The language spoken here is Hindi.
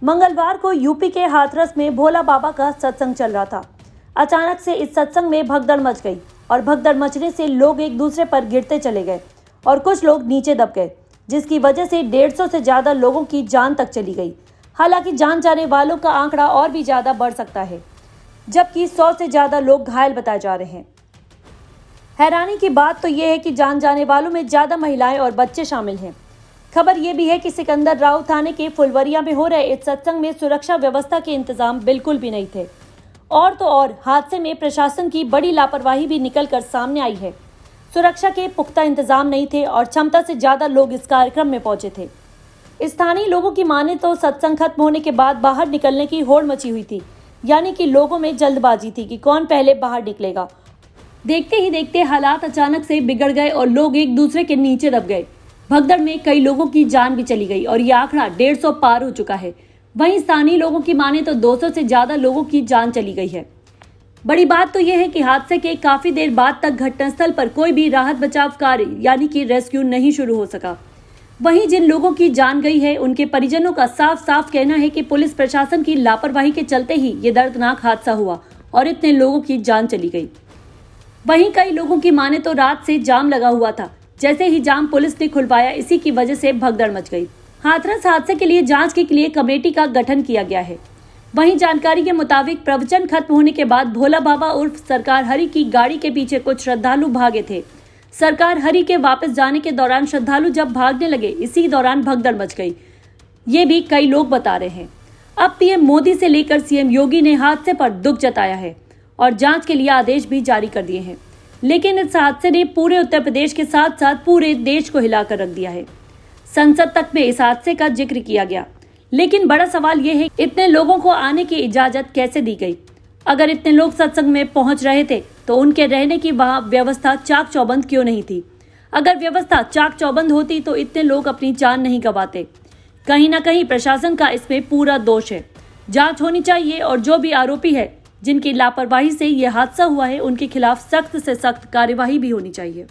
मंगलवार को यूपी के हाथरस में भोला बाबा का सत्संग चल रहा था। अचानक से इस सत्संग में भगदड़ मच गई और भगदड़ मचने से लोग एक दूसरे पर गिरते चले गए और कुछ लोग नीचे दब गए, जिसकी वजह से 150 से ज्यादा लोगों की जान तक चली गई। हालांकि जान जाने वालों का आंकड़ा और भी ज्यादा बढ़ सकता है, जबकि 100 से ज्यादा लोग घायल बताए जा रहे हैं। हैरानी की बात तो यह है कि जान जाने वालों में ज्यादा महिलाएं और बच्चे शामिल हैं। खबर यह भी है कि सिकंदर राव थाने के फुलवरिया में हो रहे इस सत्संग में सुरक्षा व्यवस्था के इंतजाम बिल्कुल भी नहीं थे। और तो और हादसे में प्रशासन की बड़ी लापरवाही भी निकलकर सामने आई है। सुरक्षा के पुख्ता इंतजाम नहीं थे और क्षमता से ज्यादा लोग इस कार्यक्रम में पहुंचे थे। स्थानीय लोगों की माने तो सत्संग खत्म होने के बाद बाहर निकलने की होड़ मची हुई थी, यानी कि लोगों में जल्दबाजी थी कि कौन पहले बाहर निकलेगा। देखते ही देखते हालात अचानक से बिगड़ गए और लोग एक दूसरे के नीचे दब गए। भगदड़ में कई लोगों की जान भी चली गई और ये आंकड़ा 150 पार हो चुका है। वहीं स्थानीय लोगों की माने तो 200 से ज्यादा लोगों की जान चली गई है। बड़ी बात तो यह है कि हादसे के काफी देर बाद तक घटनास्थल पर कोई भी राहत बचाव कार्य यानी कि रेस्क्यू नहीं शुरू हो सका। वहीं जिन लोगों की जान गई है उनके परिजनों का साफ साफ कहना है कि पुलिस प्रशासन की लापरवाही के चलते ही ये दर्दनाक हादसा हुआ और इतने लोगों की जान चली गई। वहीं कई लोगों की माने तो रात से जाम लगा हुआ था। जैसे ही जाम पुलिस ने खुलवाया, इसी की वजह से भगदड़ मच गई। हाथरस हादसे के लिए जांच के लिए कमेटी का गठन किया गया है। वहीं जानकारी के मुताबिक प्रवचन खत्म होने के बाद भोला बाबा उर्फ सरकार हरि की गाड़ी के पीछे कुछ श्रद्धालु भागे थे। सरकार हरि के वापस जाने के दौरान श्रद्धालु जब भागने लगे, इसी दौरान भगदड़ मच गई। ये भी कई लोग बता रहे हैं। अब पीएम मोदी से लेकर सीएम योगी ने हादसे पर दुख जताया है और जांच के लिए आदेश भी जारी कर दिए हैं। लेकिन इस हादसे ने पूरे उत्तर प्रदेश के साथ साथ पूरे देश को हिलाकर रख दिया है। संसद तक में इस हादसे का जिक्र किया गया, लेकिन बड़ा सवाल यह है इतने लोगों को आने की इजाजत कैसे दी गई। अगर इतने लोग सत्संग में पहुंच रहे थे तो उनके रहने की वहां व्यवस्था चाक चौबंद क्यों नहीं थी। अगर व्यवस्था चाक चौबंद होती तो इतने लोग अपनी जान नहीं गंवाते। कहीं ना कहीं प्रशासन का इसमें पूरा दोष है। जांच होनी चाहिए और जो भी आरोपी है जिनकी लापरवाही से यह हादसा हुआ है, उनके खिलाफ सख्त से सख्त कार्यवाही भी होनी चाहिए।